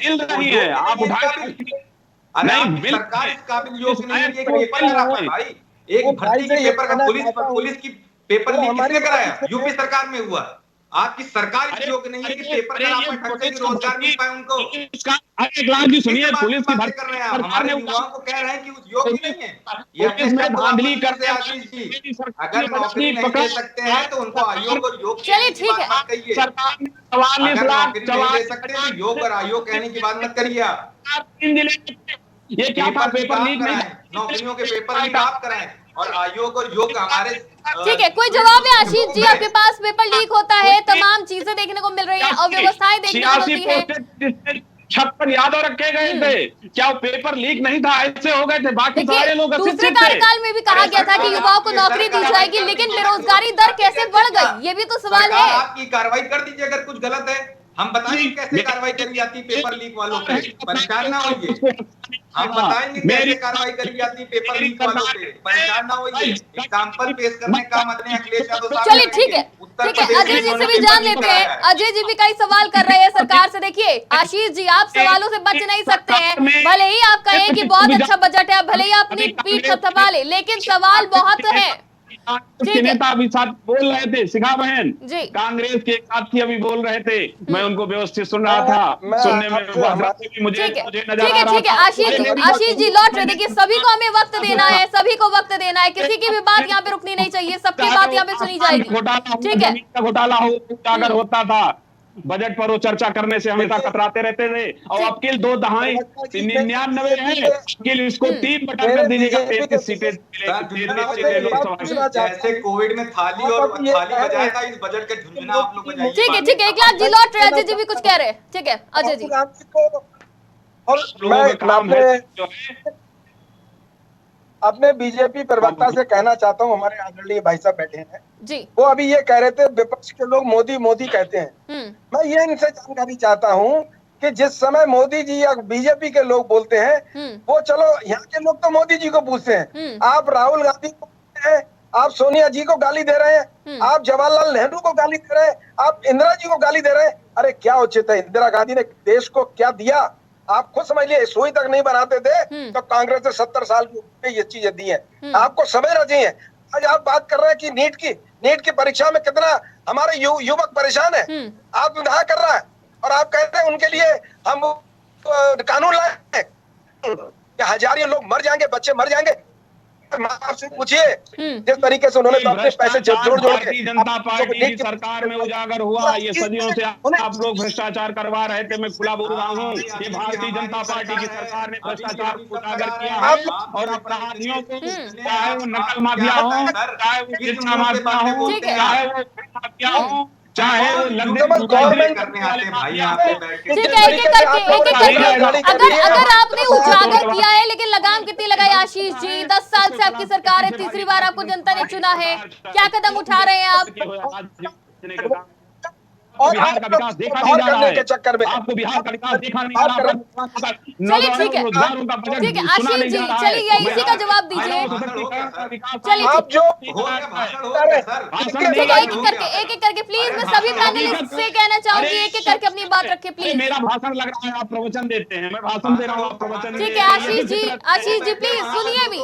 मिल रही है, आप उठा नहीं, सरकार इस काबिल योग्य नहीं है कि पेपर लगा पाए भाई। एक भर्ती के पेपर का पुलिस की पेपर लीक किसने कराया? यूपी सरकार में हुआ। आपकी सरकार इस योग्य नहीं है कि पेपर करा पाए, ढंग से रोजगार मिल पाए उनको। जी सुनिए, पुलिस की भर्ती कर रहे हैं, हमारे युवाओं को कह रहे हैं कि उस योग्य नहीं है। ये इसमें धांधली करते हैं। अगर नौकरी नहीं दे सकते हैं तो उनको आयोग और योग चलिए ठीक है, कहिए। सरकार ने 44 लाख दे सकते हैं, योग और आयोग कहने की बात मत करिए आप। ये क्या पेपर लीक नहीं, नौकरियों के पेपर लीक आप कराएं, और आयोग और योग हमारे। ठीक है, कोई जवाब है आशीष जी? आपके पास पेपर लीक होता है, तमाम चीजें देखने को मिल रही है, अव्यवस्थाएं देखने को मिलती है। 56 यादव रखे गए थे, क्या वो पेपर लीक नहीं था? ऐसे हो गए थे, बाकी सारे लोग दूसरे कार्यकाल में भी कहा गया था कि युवाओं को नौकरी दी जाएगी, लेकिन बेरोजगारी दर कैसे बढ़ गई, ये भी तो सवाल है। आपकी कार्रवाई कर दीजिए अगर कुछ गलत है, हम बताएंगे कैसे कार्रवाई करी जाती पेपर लीक वालों पे। परेशान ना होइए, हम बताएंगे कैसे कार्रवाई करी जाती पेपर लीक वालों पे। परेशान ना होइए, एग्जाम्पल पेश करने का मतलब अखिलेश यादव साहब। चलिए ठीक है, अजय जी से भी जान लेते हैं। अजय जी भी कई सवाल कर रहे हैं सरकार से। देखिए आशीष जी, आप सवालों से बच नहीं सकते हैं, भले ही आप कहें कि बहुत अच्छा बजट है, भले ही अपनी पीठ थपथपा ले, लेकिन सवाल बहुत है। नेता अभी साथ बोल रहे थे, शिखा बहन कांग्रेस के साथी अभी बोल रहे थे, मैं उनको व्यवस्थित सुन रहा था, सुनने में मुझे नजर आ रहा था। आशीष जी लौट रहे। देखिए सभी को हमें वक्त देना है, सभी को वक्त देना है, किसी की भी बात यहाँ पे रुकनी नहीं चाहिए, सबकी बात यहाँ पे सुनी जाएगी। ठीक है, घोटाला हो अगर होता था, बजट पर वो चर्चा करने से हमेशा कतराते रहते थे, और अब किल 2 दहाई 99 है, किल इसको 3 बटन कर दीजिएगा, 33 सीटें। जैसे कोविड में थाली और थाली बजाया था, इस बजट का झुंझुना आप लोग बजाइए। ठीक है 1 लाख जी लौट रहे, अजय जी भी कुछ कह रहे हैं। ठीक है अजय जी, अपने बीजेपी प्रवक्ता से कहना चाहता हूँ, हमारे आदरणीय भाई साहब बैठे हैं जी, वो अभी ये कह रहे थे विपक्ष के लोग मोदी मोदी कहते हैं। मैं ये इनसे जानकारी चाहता हूँ कि जिस समय मोदी जी या बीजेपी के लोग बोलते हैं, वो चलो यहाँ के लोग तो मोदी जी को पूछते हैं, आप राहुल गांधी को पूछते हैं आप सोनिया जी को गाली दे रहे हैं, आप जवाहरलाल नेहरू को गाली दे रहे हैं, आप इंदिरा जी को गाली दे रहे हैं। अरे क्या उचित है? इंदिरा गांधी ने देश को क्या दिया? आप खुद समझ लिए, सुई तक नहीं बनाते थे तो कांग्रेस ने 70 साल में ये चीजें दी हैं। आपको समय रची है। आज आप बात कर रहे हैं कि नीट की परीक्षा में कितना हमारे युवक परेशान है, आत्मदाह कर रहा है, और आप कहते हैं उनके लिए हम कानून लाए, हजारों लोग मर जाएंगे, बच्चे मर जाएंगे। आपसे पूछिए जिस तरीके से उन्होंने अपने पैसे जोड़ भारतीय जनता पार्टी की सरकार में उजागर हुआ। ये सदियों से आप लोग भ्रष्टाचार करवा रहे थे, मैं खुला बोल रहा हूँ। ये भारतीय जनता पार्टी की सरकार ने भ्रष्टाचार को उजागर किया है, और अपराधियों को, चाहे वो नकल माफिया हो, चाहे वो शिक्षा माफिया हो, चाहे वो माफिया हो, चाहे वो गवर्नमेंट करने आते हैं भाई यहाँ पे बैठ के। ठीक है, एक एक करके अगर आपने उजागर किया है, लेकिन लगाम कितनी लगाई आशीष जी? 10 साल से आपकी सरकार है, तीसरी बार आपको जनता ने चुना है, क्या कदम उठा रहे हैं आप? और बिहार का विकास देखा नहीं जा रहा है, के चक्कर में आपको बिहार का विकास देखा नहीं जा रहा है। चलिए ठीक है, ठीक है आशीष जी, चलिए इसी का जवाब दीजिए। चलिए आप जो एक एक करके प्लीज, मैं सभी पैनलिस्ट से कहना चाहूंगी एक एक करके अपनी बात रखें प्लीज। मेरा भाषण लग रहा है आप प्रवचन देते हैं, मैं भाषण दे रहा हूँ, आप प्रवचन। ठीक है आशीष जी प्लीज सुनिए भी।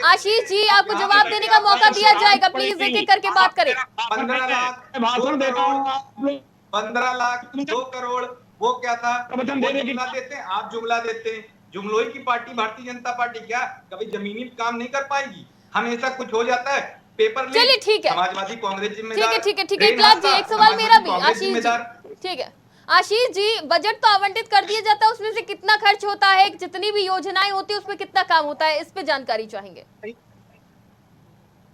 आशीष जी आपको जवाब देने का मौका दिया जाएगा, प्लीज एक एक करके बात करें। 15 लाख 15 लाख 2 करोड़ वो क्या था? जुमला देते हैं, आप जुमला देते हैं। जुमलोई की पार्टी भारतीय जनता पार्टी क्या कभी जमीनी काम नहीं कर पाएगी? हमेशा कुछ हो जाता है पेपर। चलिए ठीक है, समाजवादी कांग्रेस जिम्मेदार। ठीक है इकलास जी, एक सवाल मेरा भी आशीष जी। ठीक है आशीष जी, बजट तो आवंटित कर दिया जाता है, उसमें से कितना खर्च होता है? जितनी भी योजनाएं होती है उसमें कितना काम होता है? इस पे जानकारी चाहेंगे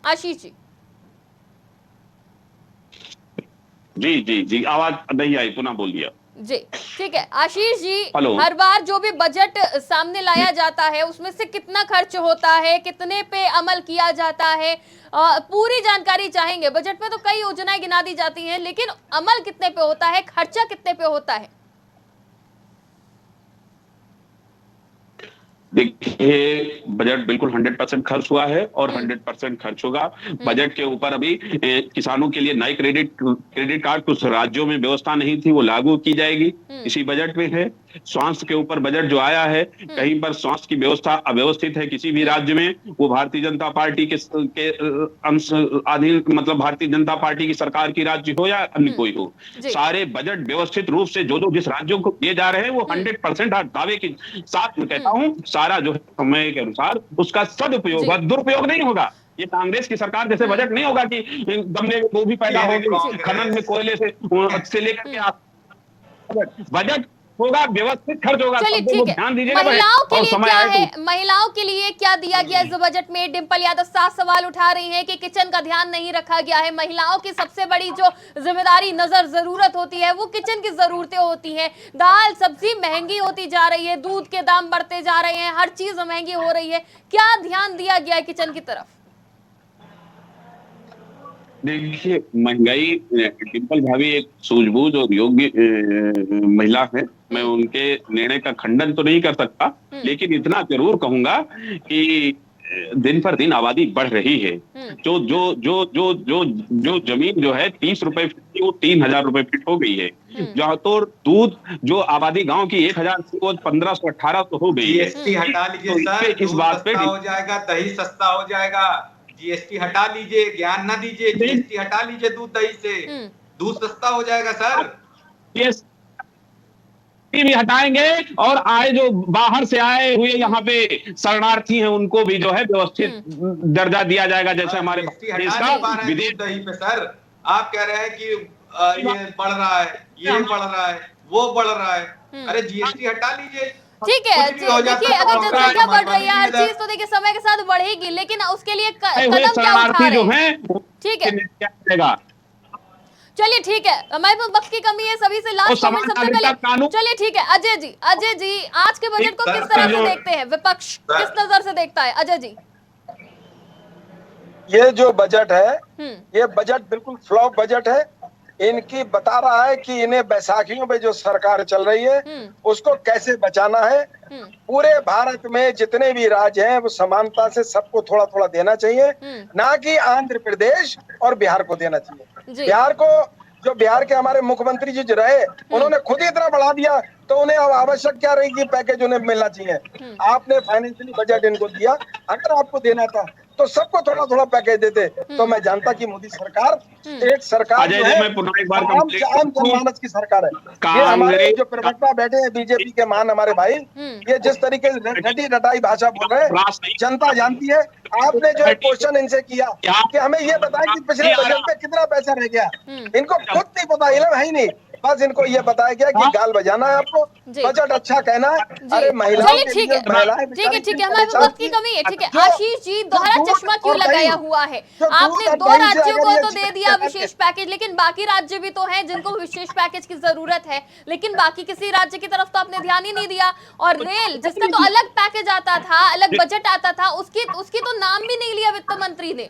आशीष जी। जी आवाज नहीं आई, पुनः बोलिए जी। ठीक है आशीष जी, हेलो। हर बार जो भी बजट सामने लाया जाता है उसमें से कितना खर्च होता है, कितने पे अमल किया जाता है, पूरी जानकारी चाहेंगे। बजट में तो कई योजनाएं गिना दी जाती हैं, लेकिन अमल कितने पे होता है, खर्चा कितने पे होता है? देखिए, बजट बिल्कुल 100% खर्च हुआ है और 100% खर्च होगा। बजट के ऊपर अभी किसानों के लिए नए क्रेडिट कार्ड कुछ राज्यों में व्यवस्था नहीं थी, वो लागू की जाएगी, इसी बजट में है। स्वास्थ्य के ऊपर बजट जो आया है, कहीं पर स्वास्थ्य की व्यवस्था अव्यवस्थित है किसी भी राज्य में, वो भारतीय जनता पार्टी के अंश अधीन, मतलब भारतीय जनता पार्टी की सरकार की राज्य हो या अन्य कोई हो, सारे बजट व्यवस्थित रूप से जो जिस राज्यों को दिए जा रहे हैं वो 100% दावे के साथ मैं कहता हूँ सारा जो है समय के अनुसार उसका सदुपयोग होगा, दुरुपयोग नहीं होगा। ये कांग्रेस की सरकार जैसे बजट नहीं होगा कि गमले में गोभी पैदा होगी, खनन में कोयले से लेकर के बजट होगा, व्यवस्थित खर्च होगा। चलिए ठीक है, महिलाओं के लिए क्या है, महिलाओं के लिए क्या दिया गया इस बजट में? डिंपल यादव साफ सवाल उठा रही हैं कि किचन का ध्यान नहीं रखा गया है। महिलाओं की सबसे बड़ी जो जिम्मेदारी नजर जरूरत होती है वो किचन की जरूरतें होती हैं। दाल सब्जी महंगी होती जा रही है, दूध के दाम बढ़ते जा रहे हैं, हर चीज महंगी हो रही है, क्या ध्यान दिया गया है किचन की तरफ? देखिए, महंगाई, डिंपल भाभी एक सूझबूझ और योग्य महिला है, मैं उनके निर्णय का खंडन तो नहीं कर सकता, लेकिन इतना जरूर कहूंगा कि दिन पर दिन आबादी बढ़ रही है। जो जो जो जो जो जो जमीन जो है 30 रुपए फीट की वो 3000 रुपए फीट हो गई है। जहाँ तो दूध जो आबादी गांव की 1000 से 1500-1800 हो गई है। जीएसटी हटा लीजिए सर, इस बात पे हो जाएगा, दही सस्ता हो जाएगा। जीएसटी हटा लीजिए, ज्ञान ना दीजिए, जीएसटी हटा लीजिए दूध दही से, दूध सस्ता हो जाएगा सर। यस, भी हटाएंगे और आए जो बाहर से आए हुए यहाँ पे शरणार्थी हैं उनको भी जो है व्यवस्थित दर्जा दिया जाएगा, जैसे हमारे देश का विदेश दही पे। सर आप कह रहे हैं कि ये बढ़ रहा है, ये बढ़ रहा है, वो बढ़ रहा है, अरे जीएसटी हटा लीजिए। ठीक है, देखिए अगर जनसंख्या बढ़ रही है, हर चीज तो देखिए समय के साथ बढ़ेगी, लेकिन उसके लिए कदम क्या उठा रहे हैं? ठीक है चलिए ठीक है, हमारे पास वक्त की कमी है, सभी से लास्ट कमेंट सबसे पहले। चलिए ठीक है अजय जी आज के बजट को किस तरह से देखते हैं? विपक्ष किस नजर से देखता है? अजय जी, ये जो बजट है ये बजट बिल्कुल फ्लॉप बजट है। इनकी बता रहा है कि इन्हें बैसाखियों पे जो सरकार चल रही है उसको कैसे बचाना है। पूरे भारत में जितने भी राज्य हैं वो समानता से सबको थोड़ा थोड़ा देना चाहिए, ना कि आंध्र प्रदेश और बिहार को देना चाहिए। बिहार को, जो बिहार के हमारे मुख्यमंत्री जी जो रहे, उन्होंने खुद ही इतना बढ़ा दिया, तो उन्हें अब आवश्यक क्या रही कि पैकेज उन्हें मिलना चाहिए। आपने फाइनेंशियली बजट इनको दिया, अगर आपको देना था तो सबको थोड़ा थोड़ा पैकेज देते, तो मैं जानता कि मोदी सरकार एक सरकार जो है आम जनमानस की सरकार है। ये हमारे जो प्रवक्ता बैठे हैं बीजेपी के मान हमारे भाई, ये जिस तरीके से रटी रटाई भाषा बोल रहे हैं, जनता जानती है। आपने जो क्वेश्चन इनसे किया कि हमें ये बताया कि पिछले बजट में कितना पैसा रह गया, इनको खुद नहीं पता, इल्म है ही नहीं। बस इनको ये बताया गया कि गाल बजाना है आपको, बजट अच्छा कहना है। अरे महिलाओं के लिए महिलाएं, ठीक है, हमारे वक्त की कमी है। ठीक है आशीष जी, दोहरा चश्मा क्यों लगाया हुआ है? आपने 2 राज्यों को तो दे दिया विशेष पैकेज, लेकिन बाकी राज्य भी तो हैं जिनको विशेष पैकेज की जरूरत है, लेकिन बाकी किसी राज्य की तरफ तो आपने ध्यान ही नहीं दिया। और रेल, जिसका तो अलग पैकेज आता था, अलग बजट आता था, उसकी तो नाम भी नहीं लिया वित्त मंत्री ने।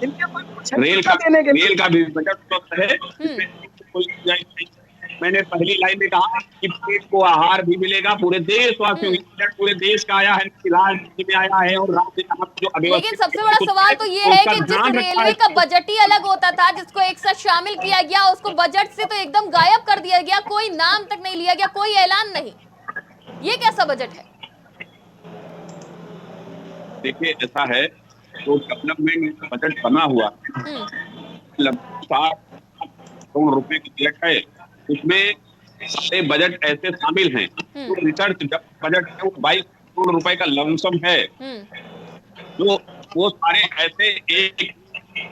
रेल का भी बजट है। मैंने पहली लाइन में कहा कि पेट को आहार भी मिलेगा, पूरे देशवासियों की, पूरे देश का आया है, फिलहाल में आया है और राज्य का जो। लेकिन सबसे बड़ा सवाल तो ये है कि जिस रेलवे का बजट ही अलग होता था, जिसको एक साथ शामिल किया गया, उसको बजट से तो एकदम गायब कर दिया गया, कोई नाम तक नहीं लिया गया, कोई ऐलान नहीं। ये कैसा बजट है? देखिए ऐसा है, तो डेवलपमेंट बजट बना हुआ लगभग 60 करोड़ रुपए की बजट है, उसमें सारे बजट ऐसे शामिल हैं। तो रिसर्च बजट है वो 22 करोड़ रुपए का लमसम है, तो वो सारे ऐसे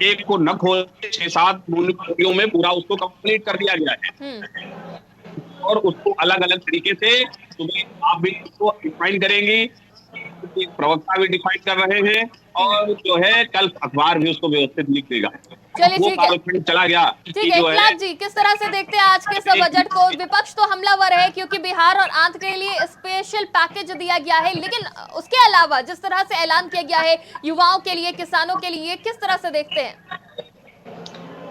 एक को न खोल 6-7 मुनियों में पूरा उसको कंप्लीट कर दिया गया है। और उसको अलग अलग तरीके से सुबह आप भी उसको डिफाइन करेंगी, प्रवक्ता भी डिफाइन कर रहे हैं, और जो है कल अखबार भी उसको व्यवस्थित लिख देगा। चलिए ठीक है, चला गया। ठीक है इकलाक जी, किस तरह से देखते हैं आज के सब बजट को? विपक्ष तो हमलावर है क्योंकि बिहार और आंध्र के लिए स्पेशल पैकेज दिया गया है, लेकिन उसके अलावा जिस तरह से ऐलान किया गया है युवाओं के लिए, किसानों के लिए, किस तरह से देखते हैं?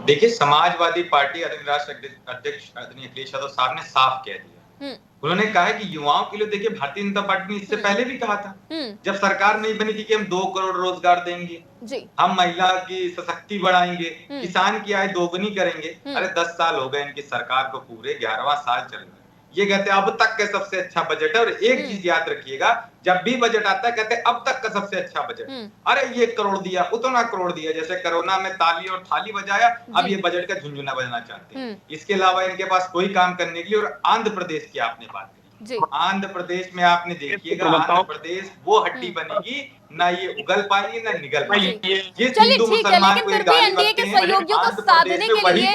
देखिए, समाजवादी पार्टी राष्ट्रीय अध्यक्ष आदरणीय अखिलेश यादव साहब ने साफ कह दिया, उन्होंने कहा है कि युवाओं के लिए, देखिए भारतीय जनता पार्टी ने इससे पहले भी कहा था, जब सरकार नहीं बनी थी, कि हम 2 करोड़ रोजगार देंगे, हम महिला की सशक्ति बढ़ाएंगे, किसान की आय दोगुनी करेंगे। अरे 10 साल हो गए इनकी सरकार को, पूरे 11वां साल चल रहा है। ये कहते हैं अब तक का सबसे अच्छा बजट है, और एक चीज याद रखिएगा, जब भी बजट आता है कहते हैं अब तक का सबसे अच्छा बजट। अरे ये करोड़ दिया, उतना करोड़ दिया, जैसे कोरोना में ताली और थाली बजाया, अब ये बजट का झुंझुना बजाना चाहते हैं। इसके अलावा इनके पास कोई काम करने के लिए। और आंध्र प्रदेश की आपने बात की, आंध्र प्रदेश में आपने देखिएगा, आंध्र प्रदेश वो हड्डी बनेगी, ना ये उगल पाएंगे ना निगल पाएंगे। ये चलिए ठीक है, लेकिन फिर भी एनडीए के सहयोगियों को साधने के लिए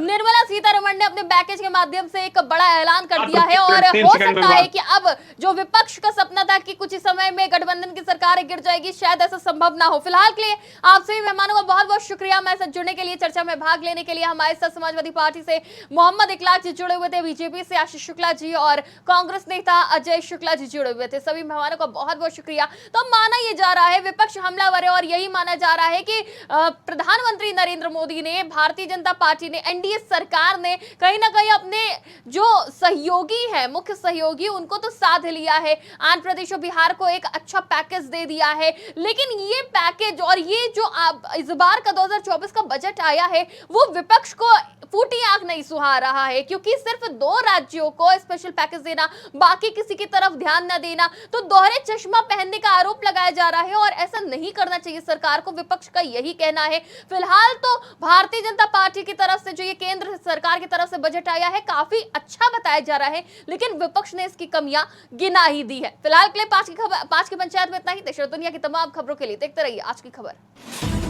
निर्मला सीतारमण ने अपने पैकेज के माध्यम से एक बड़ा ऐलान कर दिया है, और हो सकता है कि अब जो विपक्ष का सपना था कि कुछ ही समय में गठबंधन की सरकार गिर जाएगी, शायद ऐसा संभव ना हो। फिलहाल के लिए आप सभी मेहमानों का बहुत बहुत शुक्रिया हमारे साथ जुड़ने के लिए, चर्चा में भाग लेने के लिए। हमारे साथ समाजवादी पार्टी से मोहम्मद इकलाक जी जुड़े हुए थे, बीजेपी से आशीष शुक्ला जी और कांग्रेस नेता अजय शुक्ला जी जुड़े हुए थे। सभी मेहमानों का बहुत बहुत शुक्रिया। तो माना ये जा रहा है विपक्ष हमलावर है, और यही माना जा रहा है कि प्रधानमंत्री नरेंद्र मोदी ने, भारतीय जनता पार्टी ने, एनडीए सरकार ने कहीं ना कहीं अपने जो सहयोगी है, मुख्य सहयोगी, उनको तो साध लिया है। आंध्र प्रदेश और बिहार को एक अच्छा पैकेज दे दिया है, लेकिन ये पैकेज और ये जो इस बार का 2024 का बजट आया है, वो विपक्ष को फूटी आंख नहीं सुहा रहा है, क्योंकि सिर्फ 2 राज्यों को स्पेशल पैकेज देना, बाकी किसी की तरफ ध्यान न देना, तो दोहरे चश्मा पहनने का आरोप लगाया जा रहा है, और ऐसा नहीं करना चाहिए सरकार को, विपक्ष का यही कहना है। फिलहाल तो भारतीय जनता पार्टी की तरफ से जो ये केंद्र सरकार की तरफ से बजट आया है, काफी अच्छा बताया जा रहा है, लेकिन विपक्ष ने इसकी कमियां गिना ही दी है। फिलहाल के लिए 5 की पंचायत में इतना ही। देश और दुनिया की तमाम खबरों के लिए देखते रहिए आज की खबर।